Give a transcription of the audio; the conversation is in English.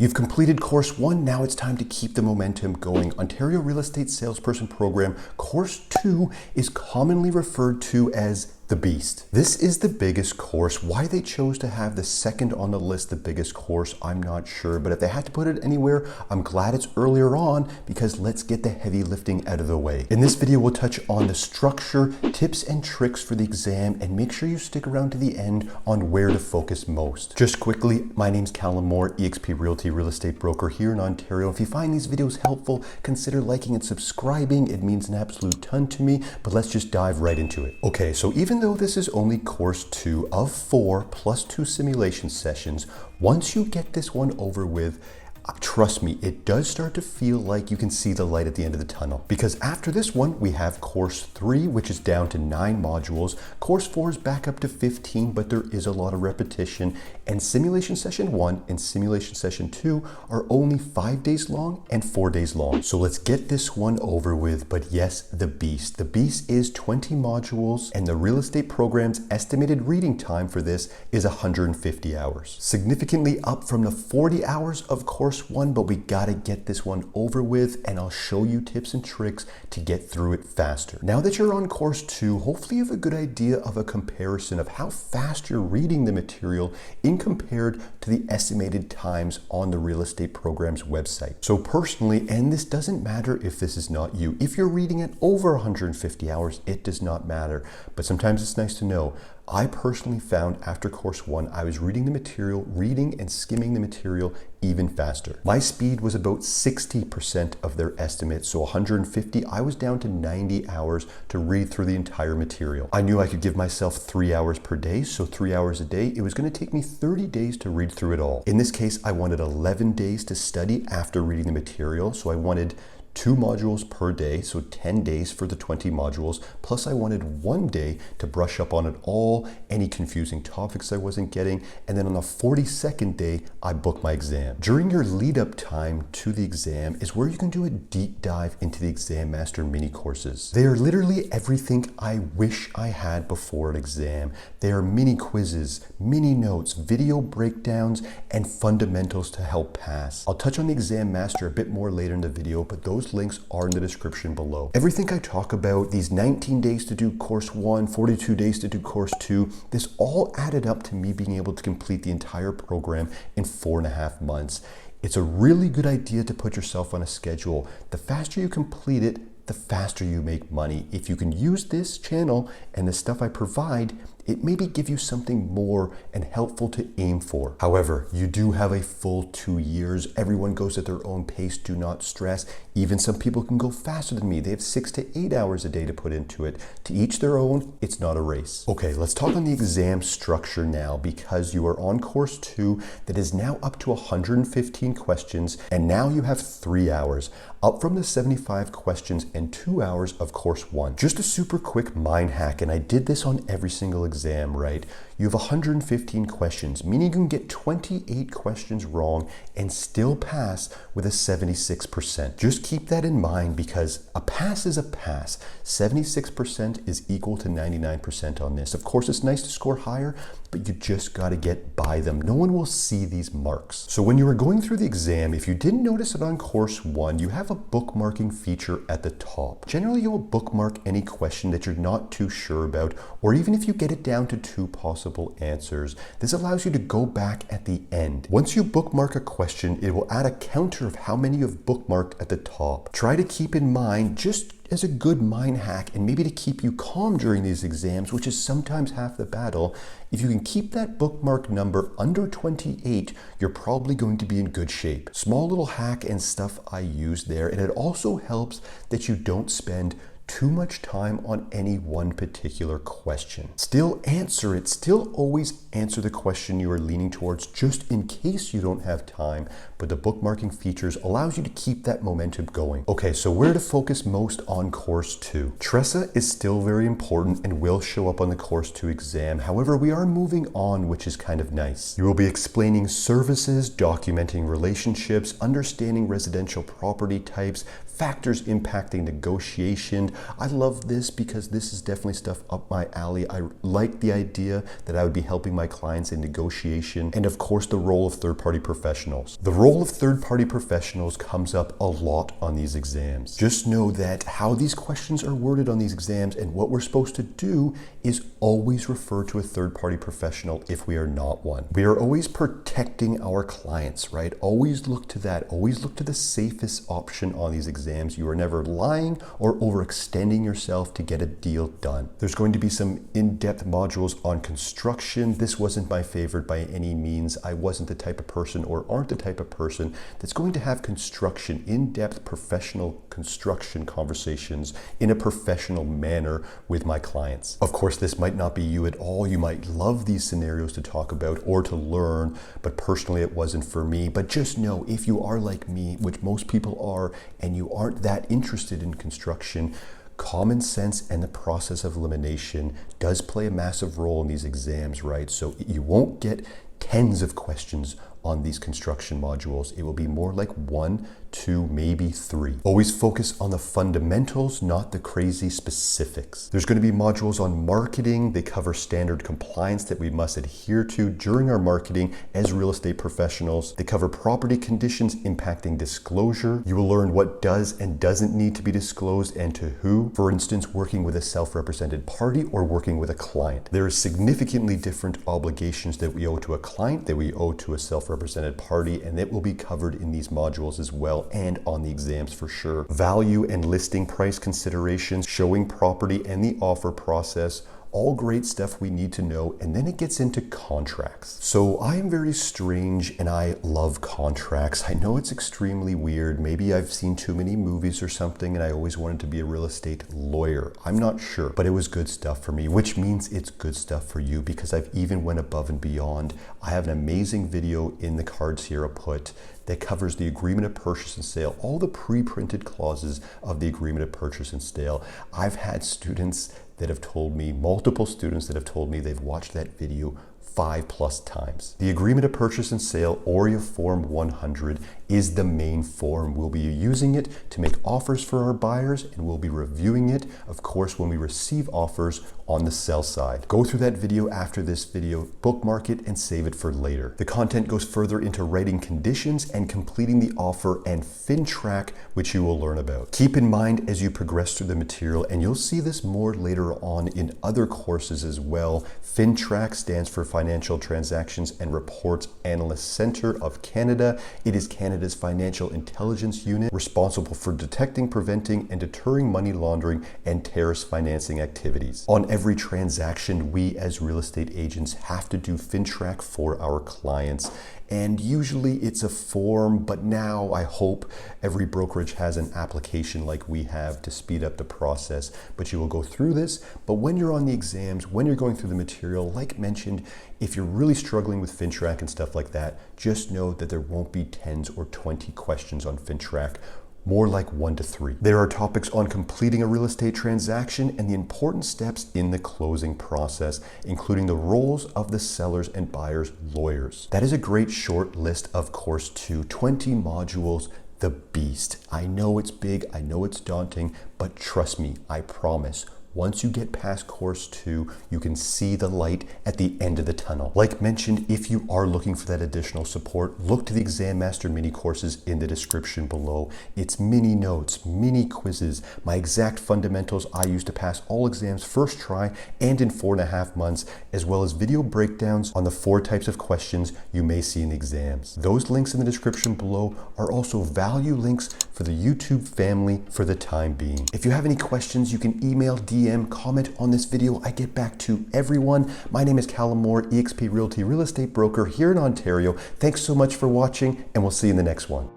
You've completed course 1, now it's time to keep the momentum going. Ontario Real Estate Salesperson Program, course 2 is commonly referred to as the Beast. This is the biggest course. Why they chose to have the second on the list, the biggest course, I'm not sure, but if they had to put it anywhere, I'm glad it's earlier on because let's get the heavy lifting out of the way. In this video, we'll touch on the structure, tips and tricks for the exam, and make sure you stick around to the end on where to focus most. Just quickly, my name's Callum, eXp Realty Real Estate Broker here in Ontario. If you find these videos helpful, consider liking and subscribing. It means an absolute ton to me, but let's just dive right into it. Okay, so even though this is only course 2 of 4 plus 2 simulation sessions, once you get this one over with, trust me, it does start to feel like you can see the light at the end of the tunnel. Because after this one, we have course 3, which is down to 9 modules. Course 4 is back up to 15, but there is a lot of repetition. And simulation session 1 and simulation session 2 are only 5 days long and 4 days long. So let's get this one over with. But yes, the Beast. The Beast is 20 modules, and the real estate program's estimated reading time for this is 150 hours. Significantly up from the 40 hours of course 1, but we gotta get this one over with, and I'll show you tips and tricks to get through it faster. Now that you're on course 2, hopefully you have a good idea of a comparison of how fast you're reading the material in compared to the estimated times on the real estate program's website. So personally, and this doesn't matter if this is not you, if you're reading at over 150 hours, it does not matter, but sometimes it's nice to know. I personally found after course 1, I was reading the material, reading and skimming the material even faster. My speed was about 60% of their estimate, so 150, I was down to 90 hours to read through the entire material. I knew I could give myself 3 hours per day, so 3 hours a day. It was gonna take me 30 days to read through it all. In this case, I wanted 11 days to study after reading the material, so I wanted 2 modules per day, so 10 days for the 20 modules, plus I wanted 1 day to brush up on it all, any confusing topics I wasn't getting, and then on the 42nd day, I booked my exam. During your lead up time to the exam is where you can do a deep dive into the Exam Master mini courses. They are literally everything I wish I had before an exam. They are mini quizzes, mini notes, video breakdowns, and fundamentals to help pass. I'll touch on the Exam Master a bit more later in the video, but those links are in the description below. Everything I talk about, these 19 days to do course 1, 42 days to do course 2, this all added up to me being able to complete the entire program in 4.5 months. It's a really good idea to put yourself on a schedule. The faster you complete it, the faster you make money. If you can use this channel and the stuff I provide, it maybe give you something more and helpful to aim for. However, you do have a full 2 years. Everyone goes at their own pace, do not stress. Even some people can go faster than me. They have 6 to 8 hours a day to put into it. To each their own, it's not a race. Okay, let's talk on the exam structure now, because you are on course 2 that is now up to 115 questions, and now you have 3 hours, up from the 75 questions and 2 hours of course 1. Just a super quick mind hack, and I did this on every single exam, right? You have 115 questions, meaning you can get 28 questions wrong and still pass with a 76%. Just keep that in mind, because a pass is a pass. 76% is equal to 99% on this. Of course, it's nice to score higher, but you just got to get by them. No one will see these marks. So when you are going through the exam, if you didn't notice it on course 1, you have a bookmarking feature at the top. Generally, you will bookmark any question that you're not too sure about, or even if you get it down to 2 possible answers, this allows you to go back at the end. Once you bookmark a question, it will add a counter of how many you've bookmarked at the top. Try to keep in mind, just as a good mind hack, and maybe to keep you calm during these exams, which is sometimes half the battle, if you can keep that bookmark number under 28, you're probably going to be in good shape. Small little hack and stuff I use there, and it also helps that you don't spend too much time on any one particular question. Still answer it, still always answer the question you are leaning towards, just in case you don't have time, but the bookmarking features allows you to keep that momentum going. Okay, so where to focus most on course 2? TRESA is still very important and will show up on the course 2 exam. However, we are moving on, which is kind of nice. You will be explaining services, documenting relationships, understanding residential property types, factors impacting negotiation, I love this because this is definitely stuff up my alley. I like the idea that I would be helping my clients in negotiation, and of course the role of third-party professionals. The role of third-party professionals comes up a lot on these exams. Just know that how these questions are worded on these exams and what we're supposed to do is always refer to a third-party professional if we are not one. We are always protecting our clients, right? Always look to that. Always look to the safest option on these exams. You are never lying or overextending yourself to get a deal done. There's going to be some in-depth modules on construction. This wasn't my favorite by any means. I wasn't the type of person, or aren't the type of person, that's going to have construction, in-depth professional construction conversations in a professional manner with my clients. Of course, this might not be you at all. You might love these scenarios to talk about or to learn, but personally it wasn't for me. But just know, if you are like me, which most people are, and you aren't that interested in construction, common sense and the process of elimination does play a massive role in these exams, right? So you won't get tens of questions on these construction modules. It will be more like 1, 2, maybe 3. Always focus on the fundamentals, not the crazy specifics. There's going to be modules on marketing. They cover standard compliance that we must adhere to during our marketing as real estate professionals. They cover property conditions impacting disclosure. You will learn what does and doesn't need to be disclosed and to who. For instance, working with a self-represented party or working with a client. There are significantly different obligations that we owe to a client, that we owe to a self-represented party, and that will be covered in these modules as well, and on the exams for sure. Value and listing price considerations, showing property and the offer process, all great stuff we need to know. And then it gets into contracts. So I am very strange and I love contracts. I know it's extremely weird. Maybe I've seen too many movies or something and I always wanted to be a real estate lawyer. I'm not sure, but it was good stuff for me, which means it's good stuff for you because I've even went above and beyond. I have an amazing video in the cards here I'll put that covers the agreement of purchase and sale, all the pre-printed clauses of the agreement of purchase and sale. I've had students that have told me, multiple students that have told me they've watched that video 5+ times. The agreement of purchase and sale, or your Form 100, is the main form. We'll be using it to make offers for our buyers, and we'll be reviewing it, of course, when we receive offers on the sell side. Go through that video after this video, bookmark it, and save it for later. The content goes further into writing conditions and completing the offer and FinTrack, which you will learn about. Keep in mind as you progress through the material, and you'll see this more later on in other courses as well, FinTrack stands for Financial Transactions and Reports Analyst Center of Canada. It is Canada's financial intelligence unit responsible for detecting, preventing, and deterring money laundering and terrorist financing activities. On every transaction, we as real estate agents have to do FinTrack for our clients. And usually it's a form, but now I hope every brokerage has an application like we have to speed up the process. But you will go through this. But when you're on the exams, when you're going through the material, like mentioned, if you're really struggling with FinTrack and stuff like that, just know that there won't be 10 or 20 questions on FinTrack. More like 1 to 3. There are topics on completing a real estate transaction and the important steps in the closing process, including the roles of the sellers and buyers' lawyers. That is a great short list of course 2, 20 modules, the beast. I know it's big, I know it's daunting, but trust me, I promise, once you get past course 2, you can see the light at the end of the tunnel. Like mentioned, if you are looking for that additional support, look to the Exam Master mini courses in the description below. It's mini notes, mini quizzes, my exact fundamentals I use to pass all exams first try and in 4.5 months, as well as video breakdowns on the 4 types of questions you may see in the exams. Those links in the description below are also value links for the YouTube family for the time being. If you have any questions, you can email, DM, comment on this video. I get back to everyone. My name is Callum Moore, eXp Realty Real Estate Broker here in Ontario. Thanks so much for watching, and we'll see you in the next one.